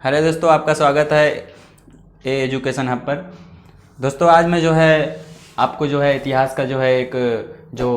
Hello दोस्तों, आपका स्वागत है ए एजुकेशन हब पर। दोस्तों आज मैं जो है आपको जो है इतिहास का जो है एक जो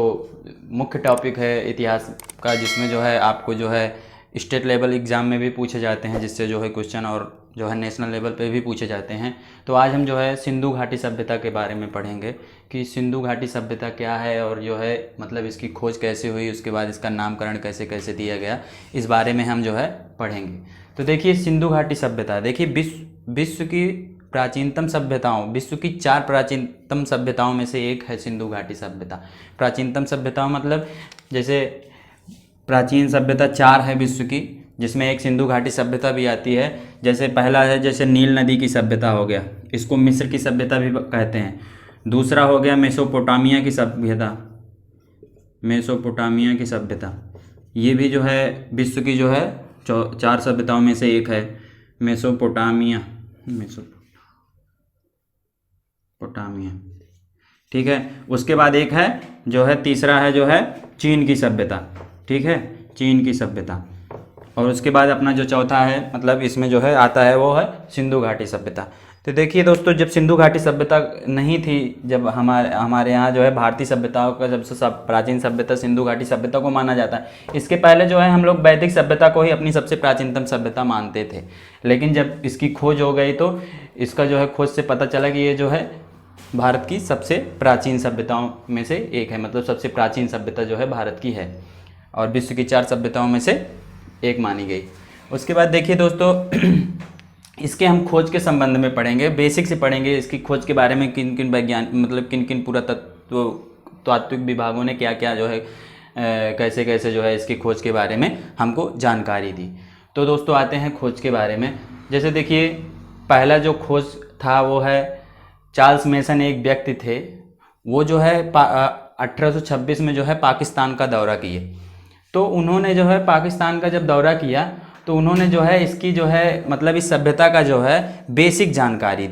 मुख्य टॉपिक है इतिहास का, जिसमें जो है आपको जो है स्टेट लेवल एग्ज़ाम में भी पूछे जाते हैं, जिससे जो है क्वेश्चन और जो है नेशनल लेवल पे भी पूछे जाते हैं। तो आज हम जो है सिंधु घाटी सभ्यता के बारे में पढ़ेंगे कि सिंधु घाटी सभ्यता क्या है और जो है मतलब इसकी खोज कैसे हुई, उसके बाद इसका नामकरण कैसे कैसे दिया गया, इस बारे में हम जो है पढ़ेंगे। तो देखिए सिंधु घाटी सभ्यता, देखिए विश्व की प्राचीनतम सभ्यताओं, विश्व की 4 प्राचीनतम सभ्यताओं में से एक है सिंधु घाटी सभ्यता। प्राचीनतम सभ्यताओं मतलब जैसे प्राचीन सभ्यता 4 है विश्व की, जिसमें एक सिंधु घाटी सभ्यता भी आती है। जैसे पहला है जैसे नील नदी की सभ्यता हो गया, इसको मिस्र की सभ्यता भी कहते हैं। दूसरा हो गया मेसोपोटामिया की सभ्यता, मेसोपोटामिया की सभ्यता, ये भी जो है विश्व की जो है 4 सभ्यताओं में से एक है। मेसोपोटामिया, ठीक है। उसके बाद एक है जो है तीसरा है जो है चीन की सभ्यता, ठीक है, चीन की सभ्यता। और उसके बाद अपना जो चौथा है मतलब इसमें जो है आता है वो है सिंधु घाटी सभ्यता। तो देखिए दोस्तों, जब सिंधु घाटी सभ्यता नहीं थी, जब हमारे यहाँ जो है भारतीय सभ्यताओं का जब से सब प्राचीन सभ्यता सिंधु घाटी सभ्यता को माना जाता है। इसके पहले जो है हम लोग वैदिक सभ्यता को ही अपनी सबसे प्राचीनतम सभ्यता मानते थे, लेकिन जब इसकी खोज हो गई तो इसका जो है खोज से पता चला कि ये जो है भारत की सबसे प्राचीन सभ्यताओं में से एक है, मतलब सबसे प्राचीन सभ्यता जो है भारत की है और विश्व की 4 सभ्यताओं में से एक मानी गई। उसके बाद देखिए दोस्तों, इसके हम खोज के संबंध में पढ़ेंगे, बेसिक से पढ़ेंगे इसकी खोज के बारे में, किन किन वैज्ञान मतलब किन किन पुरातत्व तात्विक विभागों ने क्या क्या जो है कैसे कैसे जो है इसकी खोज के बारे में हमको जानकारी दी। तो दोस्तों आते हैं खोज के बारे में। जैसे देखिए पहला जो खोज था वो है चार्ल्स मेसन, एक व्यक्ति थे, वो जो है 1826 में जो है पाकिस्तान का दौरा किए। तो उन्होंने जो है पाकिस्तान का जब दौरा किया तो उन्होंने जो है इसकी जो है मतलब इस सभ्यता का जो है बेसिक जानकारी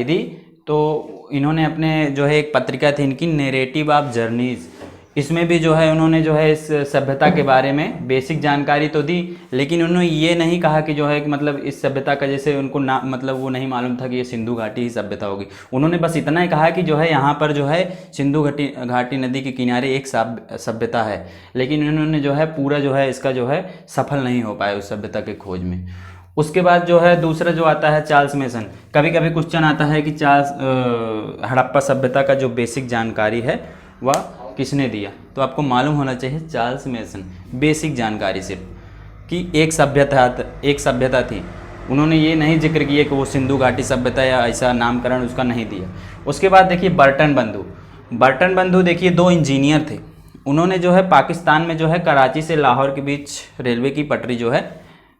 दी। तो इन्होंने अपने जो है एक पत्रिका थी इनकी, नैरेटिव ऑफ जर्नीज, इसमें भी जो है उन्होंने जो है इस सभ्यता के बारे में बेसिक जानकारी तो दी, लेकिन उन्होंने ये नहीं कहा कि जो है कि मतलब इस सभ्यता का जैसे उनको ना मतलब वो नहीं मालूम था कि ये सिंधु घाटी ही सभ्यता होगी। उन्होंने बस इतना ही कहा कि जो है यहाँ पर जो है सिंधु घाटी नदी के किनारे एक सभ्यता है, लेकिन उन्होंने जो है पूरा जो है इसका जो है सफल नहीं हो पाए उस सभ्यता के खोज में। उसके बाद जो है दूसरा जो आता है चार्ल्स मेसन। कभी कभी क्वेश्चन आता है कि हड़प्पा सभ्यता का जो बेसिक जानकारी है वह किसने दिया, तो आपको मालूम होना चाहिए चार्ल्स मेसन। बेसिक जानकारी सिर्फ कि एक सभ्यता थी, उन्होंने ये नहीं जिक्र किया कि वो सिंधु घाटी सभ्यता या ऐसा नामकरण उसका नहीं दिया। उसके बाद देखिए बर्टन बंधु देखिए 2 इंजीनियर थे, उन्होंने जो है पाकिस्तान में जो है कराची से लाहौर के बीच रेलवे की पटरी जो है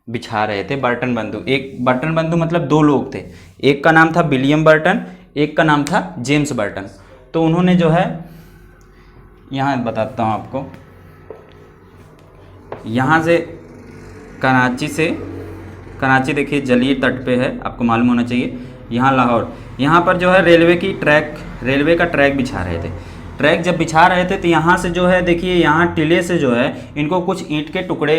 बिछा रहे थे। बर्टन बंधु मतलब 2 लोग थे, एक का नाम था विलियम बर्टन, एक का नाम था जेम्स बर्टन। तो उन्होंने जो है यहाँ बताता हूँ आपको, यहाँ से कराची देखिए जलीय तट पे है, आपको मालूम होना चाहिए। यहाँ लाहौर, यहाँ पर जो है रेलवे का ट्रैक बिछा रहे थे। ट्रैक जब बिछा रहे थे तो यहाँ से जो है देखिए यहाँ टीले से जो है इनको कुछ ईंट के टुकड़े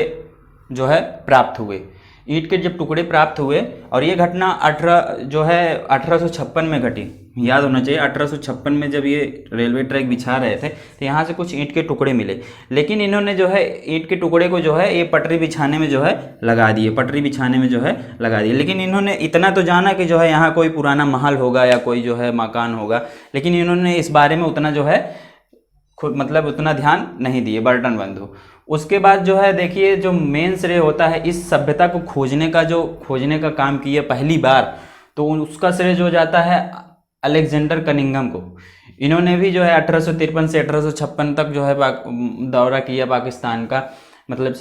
जो है प्राप्त हुए। ईंट के जब टुकड़े प्राप्त हुए और ये घटना 1856 में घटी, याद होना चाहिए। 1856 में जब ये रेलवे ट्रैक बिछा रहे थे तो यहाँ से कुछ ईंट के टुकड़े मिले, लेकिन इन्होंने जो है ईंट के टुकड़े को जो है ये पटरी बिछाने में जो है लगा दिए। लेकिन इन्होंने इतना तो जाना कि जो है यहाँ कोई पुराना महल होगा या कोई जो है मकान होगा, लेकिन इन्होंने इस बारे में उतना जो है मतलब उतना ध्यान नहीं दिए बर्टन बंधु। उसके बाद जो है देखिए जो मेन श्रेय होता है इस सभ्यता को खोजने का काम किया पहली बार, तो उसका श्रेय जो जाता है अलेक्जेंडर कनिंघम को। इन्होंने भी जो है 1853 से 1856 तक जो है दौरा किया पाकिस्तान का, मतलब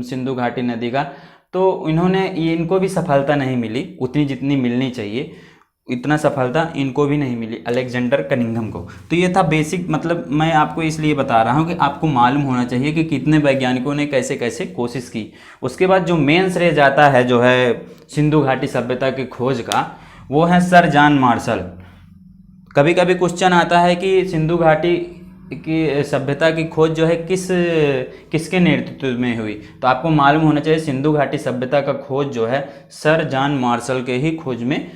सिंधु घाटी नदी का। तो इनको भी सफलता नहीं मिली उतनी जितनी मिलनी चाहिए, इतना सफलता इनको भी नहीं मिली अलेक्जेंडर कनिंघम को। तो ये था बेसिक, मतलब मैं आपको इसलिए बता रहा हूँ कि आपको मालूम होना चाहिए कि कितने वैज्ञानिकों ने कैसे कैसे कोशिश की। उसके बाद जो मेन श्रेय जाता है जो है सिंधु घाटी सभ्यता की खोज का, वो है सर जॉन मार्शल। कभी कभी क्वेश्चन आता है कि सिंधु घाटी की सभ्यता की खोज जो है किसके नेतृत्व में हुई? तो आपको मालूम होना चाहिए सिंधु घाटी सभ्यता का खोज जो है सर जॉन मार्शल के ही खोज में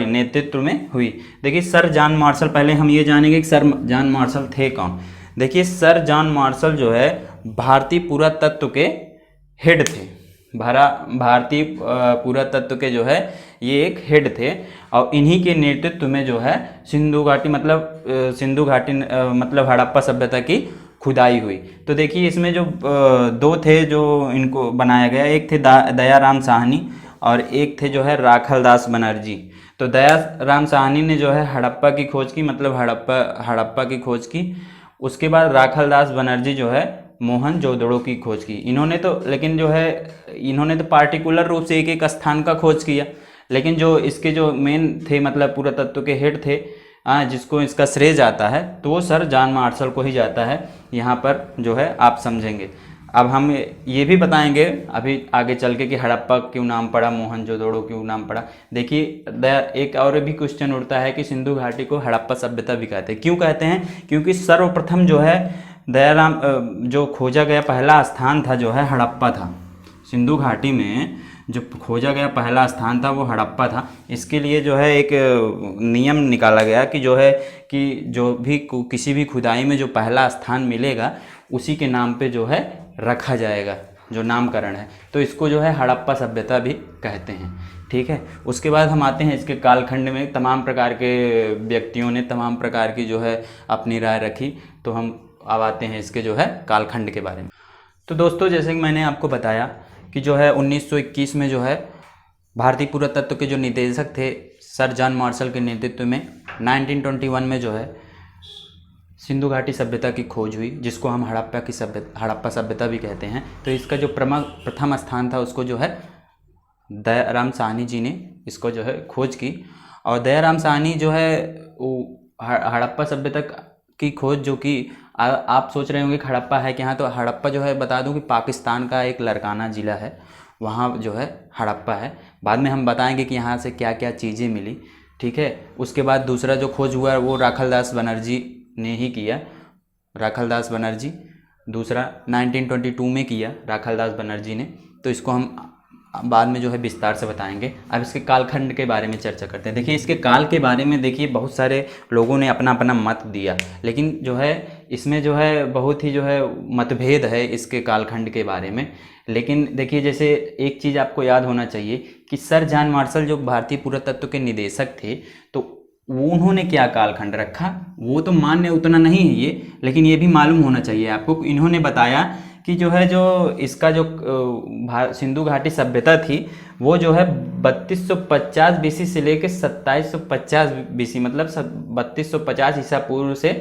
नेतृत्व में हुई। देखिए सर जॉन मार्शल, पहले हम ये जानेंगे कि सर जॉन मार्शल थे कौन। देखिए सर जॉन मार्शल जो है भारतीय पुरातत्व के हेड थे। भारतीय पुरातत्व के जो है ये एक हेड थे और इन्हीं के नेतृत्व में जो है सिंधु घाटी मतलब हड़प्पा सभ्यता की खुदाई हुई। तो देखिए इसमें जो दो थे जो इनको बनाया गया, एक थे दयाराम साहनी और एक थे जो है राखलदास बनर्जी। तो दयाराम साहनी ने जो है हड़प्पा की खोज की, मतलब हड़प्पा की खोज की। उसके बाद राखलदास बनर्जी जो है मोहनजोदड़ो की खोज की। इन्होंने तो पार्टिकुलर रूप से एक एक स्थान का खोज किया, लेकिन जो इसके जो मेन थे मतलब पुरातत्व के हेड थे जिसको इसका श्रेय जाता है तो वो सर जॉन मार्शल को ही जाता है। यहाँ पर जो है आप समझेंगे। अब हम ये भी बताएंगे अभी आगे चल के कि हड़प्पा क्यों नाम पड़ा, मोहनजोदड़ो क्यों नाम पड़ा। देखिए एक और भी क्वेश्चन उठता है कि सिंधु घाटी को हड़प्पा सभ्यता भी कहते हैं। क्यों कहते हैं? क्योंकि सर्वप्रथम जो है जो खोजा गया पहला स्थान था जो है हड़प्पा था। सिंधु घाटी में जो खोजा गया पहला स्थान था वो हड़प्पा था। इसके लिए जो है एक नियम निकाला गया कि जो भी किसी भी खुदाई में जो पहला स्थान मिलेगा उसी के नाम पे जो है रखा जाएगा, जो नामकरण है। तो इसको जो है हड़प्पा सभ्यता भी कहते हैं। ठीक है, उसके बाद हम आते हैं इसके कालखंड में। तमाम प्रकार के व्यक्तियों ने तमाम प्रकार की जो है अपनी राय रखी, तो हम अब आते हैं इसके जो है कालखंड के बारे में। तो दोस्तों जैसे कि मैंने आपको बताया कि जो है 1921 में जो है भारतीय पुरातत्व के जो निदेशक थे सर जॉन मार्शल के नेतृत्व में 1921 में जो है सिंधु घाटी सभ्यता की खोज हुई, जिसको हम हड़प्पा सभ्यता भी कहते हैं। तो इसका जो प्रथम स्थान था उसको जो है दयाराम साहनी जी ने इसको जो है खोज की। और दयाराम साहनी जो है हड़प्पा सभ्यता की खोज जो की आप सोच रहे होंगे कि हड़प्पा है कि हाँ, तो हड़प्पा जो है बता दूं कि पाकिस्तान का एक लरकाना ज़िला है, वहाँ जो है हड़प्पा है। बाद में हम बताएंगे कि यहाँ से क्या क्या चीज़ें मिली। ठीक है, उसके बाद दूसरा जो खोज हुआ वो राखलदास बनर्जी ने ही किया। राखलदास बनर्जी दूसरा 1922 में किया राखलदास बनर्जी ने। तो इसको हम बाद में जो है विस्तार से बताएंगे। अब इसके कालखंड के बारे में चर्चा करते हैं। देखिए इसके काल के बारे में देखिए बहुत सारे लोगों ने अपना अपना मत दिया, लेकिन जो है इसमें जो है बहुत ही जो है मतभेद है इसके कालखंड के बारे में। लेकिन देखिए जैसे एक चीज़ आपको याद होना चाहिए कि सर जॉन मार्शल जो भारतीय पुरातत्व के निदेशक थे, तो वो उन्होंने क्या कालखंड रखा वो तो मान्य उतना नहीं है ये, लेकिन ये भी मालूम होना चाहिए आपको। इन्होंने बताया कि जो है जो इसका जो सिंधु घाटी सभ्यता थी वो जो है 3250 बीसी से लेकर 2750 बीसी, मतलब 3250 ईसा पूर्व से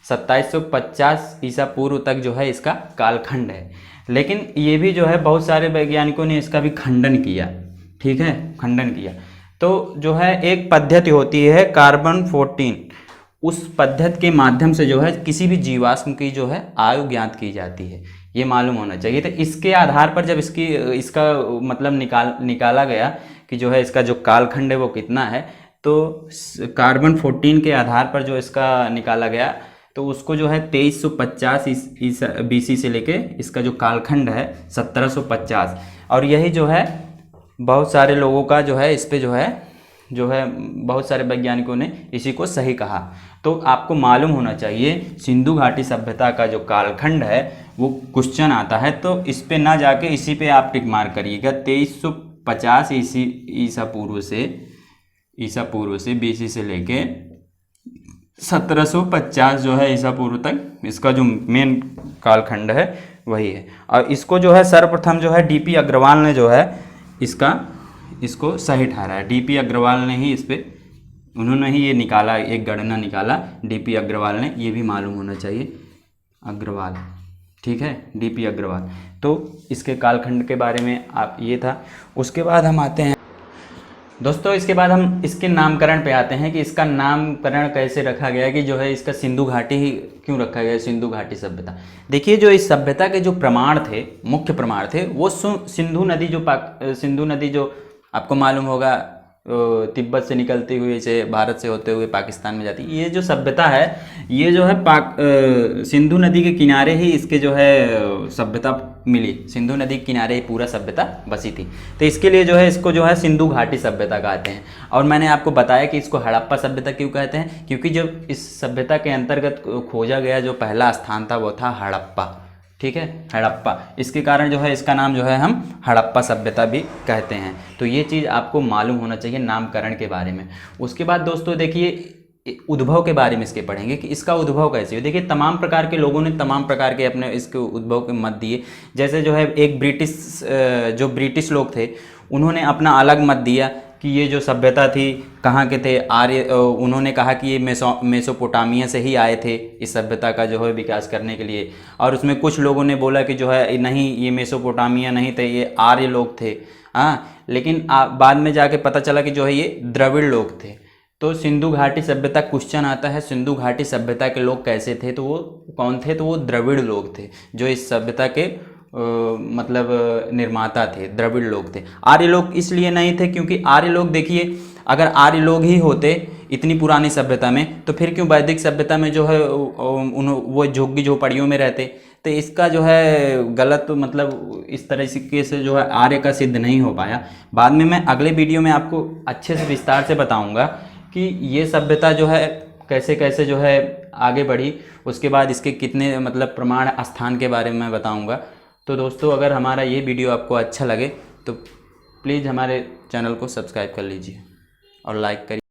2750 ईसा पूर्व तक जो है इसका कालखंड है। लेकिन ये भी जो है बहुत सारे वैज्ञानिकों ने इसका भी खंडन किया। ठीक है, खंडन किया। तो जो है एक पद्धति होती है कार्बन 14, उस पद्धति के माध्यम से जो है किसी भी जीवाश्म की जो है आयु ज्ञात की जाती है, ये मालूम होना चाहिए। तो इसके आधार पर जब इसका मतलब निकाला गया कि जो है इसका जो कालखंड है वो कितना है, तो कार्बन 14 के आधार पर जो इसका निकाला गया तो उसको जो है 2350 बीसी से लेके इसका जो कालखंड है 1750। और यही जो है बहुत सारे लोगों का जो है इस पे जो है बहुत सारे वैज्ञानिकों ने इसी को सही कहा। तो आपको मालूम होना चाहिए सिंधु घाटी सभ्यता का जो कालखंड है वो क्वेश्चन आता है तो इस पे ना जाके इसी पे आप टिक मार करिएगा। 2350 ईसा पूर्व से बीसी से लेके 1750 जो है ईसा पूर्व तक इसका जो मेन कालखंड है वही है। और इसको जो है सर्वप्रथम जो है डीपी अग्रवाल ने जो है इसको सही ठहराया। डीपी अग्रवाल ने ही उन्होंने ही ये निकाला, एक गणना निकाला डीपी अग्रवाल ने, ये भी मालूम होना चाहिए। अग्रवाल, ठीक है, डीपी अग्रवाल। तो इसके कालखंड के बारे में आप ये था। उसके बाद हम आते हैं दोस्तों, इसके बाद हम इसके नामकरण पे आते हैं कि इसका नामकरण कैसे रखा गया, कि जो है इसका सिंधु घाटी ही क्यों रखा गया, सिंधु घाटी सभ्यता। देखिए जो इस सभ्यता के जो प्रमाण थे, मुख्य प्रमाण थे, वो सिंधु नदी जो आपको मालूम होगा तिब्बत से निकलती हुई से भारत से होते हुए पाकिस्तान में जाती। ये जो सभ्यता है ये जो है सिंधु नदी के किनारे ही इसके जो है सभ्यता मिली। सिंधु नदी के किनारे ही पूरा सभ्यता बसी थी। तो इसके लिए जो है इसको जो है सिंधु घाटी सभ्यता कहते हैं। और मैंने आपको बताया कि इसको हड़प्पा सभ्यता क्यों कहते हैं, क्योंकि जब इस सभ्यता के अंतर्गत खोजा गया जो पहला स्थान था वो था हड़प्पा। ठीक है, हड़प्पा, इसके कारण जो है इसका नाम जो है हम हड़प्पा सभ्यता भी कहते हैं। तो ये चीज़ आपको मालूम होना चाहिए नामकरण के बारे में। उसके बाद दोस्तों देखिए उद्भव के बारे में इसके पढ़ेंगे कि इसका उद्भव कैसे हो। देखिए तमाम प्रकार के लोगों ने तमाम प्रकार के अपने इसके उद्भव के मत दिए। जैसे जो है एक ब्रिटिश लोग थे उन्होंने अपना अलग मत दिया कि ये जो सभ्यता थी कहाँ के थे आर्य। उन्होंने कहा कि ये मेसोपोटामिया से ही आए थे इस सभ्यता का जो है विकास करने के लिए। और उसमें कुछ लोगों ने बोला कि जो है नहीं ये मेसोपोटामिया नहीं थे, ये आर्य लोग थे। हाँ, लेकिन बाद में जाके पता चला कि जो है ये द्रविड़ लोग थे। तो सिंधु घाटी सभ्यता क्वेश्चन आता है सिंधु घाटी सभ्यता के लोग कैसे थे, तो वो कौन थे, तो वो द्रविड़ लोग थे जो इस सभ्यता के मतलब निर्माता थे, द्रविड़ लोग थे। आर्य लोग इसलिए नहीं थे क्योंकि आर्य लोग देखिए अगर आर्य लोग ही होते इतनी पुरानी सभ्यता में तो फिर क्यों वैदिक सभ्यता में जो है वो झुग्गी झोपड़ियों में रहते। तो इसका जो है गलत मतलब इस तरीके से जो है आर्य का सिद्ध नहीं हो पाया। बाद में मैं अगले वीडियो में आपको अच्छे से विस्तार से बताऊंगा कि ये सभ्यता जो है कैसे कैसे जो है आगे बढ़ी। उसके बाद इसके कितने मतलब प्रमाण स्थान के बारे में मैं बताऊंगा। तो दोस्तों अगर हमारा ये वीडियो आपको अच्छा लगे तो प्लीज़ हमारे चैनल को सब्सक्राइब कर लीजिए और लाइक करिए।